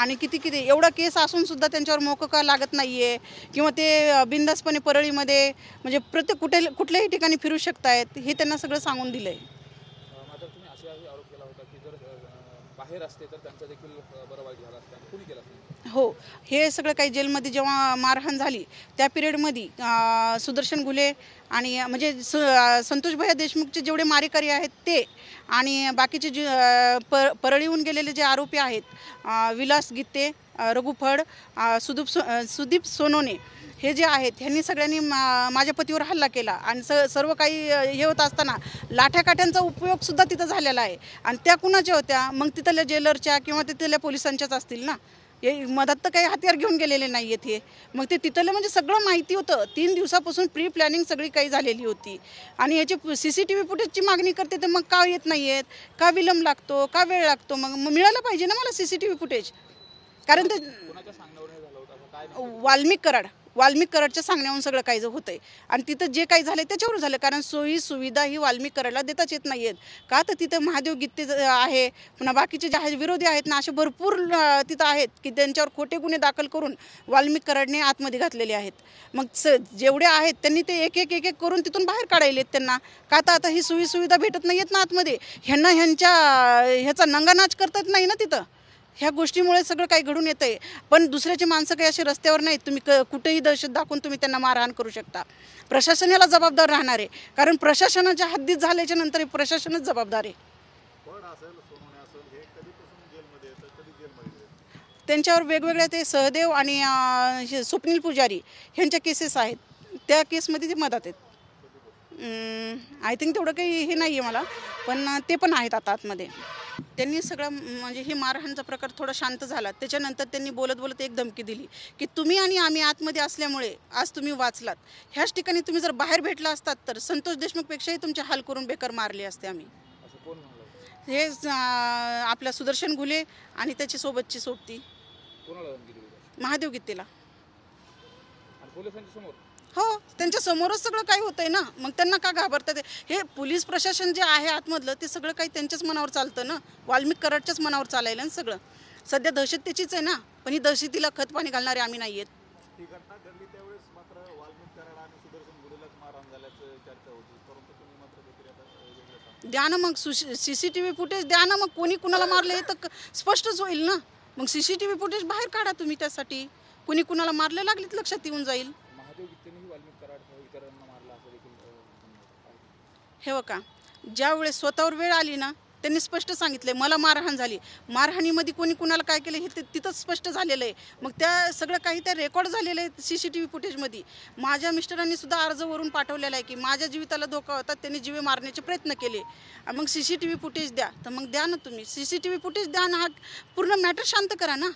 आणि किती किती एवढा केस असून सुद्धा त्यांच्यावर मोकळा लागत नाही आहे किंवा ते बिनधास्तपणे परळीमध्ये म्हणजे प्रत्येक कुठल्याही ठिकाणी फिरू शकतायत हे त्यांना सगळं सांगून दिलं आहे. मात्र तुम्ही असे आरोप केला होता की जर बाहेर असते तर त्यांचं देखील बरं वाईट झालं असतं, कुणी केलं असतं? हो, हे सगळं काही जेलमध्ये जेव्हा मारहाण झाली त्या पिरियडमध्ये सुदर्शन घुले आणि म्हणजे संतोष भैया देशमुखचे जेवढे मारेकरी आहेत ते आणि बाकीचे जे परळीहून गेलेले जे आरोपी आहेत विलास गित्ते, रघु फड, सुदीप सोनोने हे जे आहेत ह्यांनी सगळ्यांनी माझ्या पतीवर हल्ला केला आणि सर्व काही हे होत असताना लाठ्याकाठ्यांचा उपयोगसुद्धा तिथं झालेला आहे. आणि त्या कुणाच्या होत्या? मग तिथल्या जेलरच्या किंवा तिथल्या पोलिसांच्याच असतील ना. हे मधात तर काही हत्यार घेऊन गेलेले नाही आहेत हे. मग ते तिथलं म्हणजे सगळं माहिती होतं. 3 दिवसापासून प्री प्लॅनिंग सगळी काही झालेली होती. आणि याची CCTV फुटेजची मागणी करते तर मग का येत नाही आहेत? का विलंब लागतो? का वेळ लागतो? मग मिळालं पाहिजे ना मला CCTV फुटेज. कारण ते वाल्मिक कराडच्या सांगण्यावरून सगळं काही होतंय आणि तिथं जे काही झालं त्याच्यावर झालं. कारण सोयी सुविधा ही वाल्मिक कराडला देताच येत नाही आहेत का? तर तिथं महादेव गित्ते आहे, पुन्हा बाकीचे जे आहे विरोधी आहेत ना, असे भरपूर तिथं आहेत की त्यांच्यावर खोटे गुन्हे दाखल करून वाल्मिक कराडने आतमध्ये घातलेले आहेत. मग जेवढे आहेत त्यांनी ते एक एक करून तिथून बाहेर काढायलेत त्यांना का? तर आता ही सुविधा भेटत नाही आहेत ना आतमध्ये. ह्याचा नंगानाच करतात नाही ना तिथं. ह्या गोष्टीमुळे सगळं काही घडून येतं आहे. पण दुसऱ्याची माणसं काही असे रस्त्यावर नाहीत. तुम्ही कुठेही दहशत दाखवून तुम्ही त्यांना मारहाण करू शकता. प्रशासन याला जबाबदार राहणार आहे. कारण प्रशासनाच्या हद्दीत झाल्याच्या नंतर प्रशासनच जबाबदार आहे. त्यांच्यावर वेगवेगळ्या ते सहदेव आणि स्वप्नील पुजारी ह्यांच्या केसेस आहेत. त्या केसमध्ये ते मदत आहेत. आय थिंक तेवढं काही हे नाही आहे मला, पण ते पण आहेत आता आतमध्ये. त्यांनी सगळं म्हणजे ही मारहाणचा प्रकार थोडा शांत झाला. त्याच्यानंतर त्यांनी बोलत एक धमकी दिली की तुम्ही आणि आम्ही आतमध्ये असल्यामुळे आज तुम्ही वाचलात. ह्याच ठिकाणी तुम्ही जर बाहेर भेटला असतात तर संतोष देशमुखपेक्षाही तुमचे हाल करून बेकार मारले असते आम्ही. हे आपल्या सुदर्शन घुले आणि त्याची सोबतची सोबती महादेव गित्तेला. हो, त्यांच्या समोरच सगळं काही होतंय ना. मग त्यांना का घाबरतात? हे पोलीस प्रशासन जे आहे आतमधलं ते सगळं काही त्यांच्याच मनावर चालतं ना. वाल्मिक कराडच्याच मनावर चालायला ना सगळं. सध्या दहशत त्याचीच आहे ना, पण ही दहशतीला खत पाणी घालणारे आम्ही नाही आहेत. द्या ना मग CCTV फुटेज द्या ना. मग कोणी कुणाला मारलं हे तर स्पष्टच होईल ना. मग CCTV फुटेज बाहेर काढा तुम्ही. त्यासाठी कोणी कुणाला मारले लागलीत लक्षात येऊन जाईल. हे बघा, ज्या वेळेस स्वतःवर वेळ आली ना त्यांनी स्पष्ट सांगितलंय मला मारहाण झाली. मारहाणीमध्ये कोणी कुणाला काय केलं हे तिथंच स्पष्ट झालेलं आहे. मग त्या सगळं काही त्या रेकॉर्ड झालेलं आहे CCTV फुटेजमध्ये. माझ्या मिस्टरांनी सुद्धा अर्ज वरून पाठवलेला आहे की माझ्या जीविताला धोका होता, त्यांनी जीवे मारण्याचे प्रयत्न केले. मग CCTV फुटेज द्या. तर मग द्या ना तुम्ही CCTV फुटेज द्या ना. हा पूर्ण मॅटर शांत करा ना.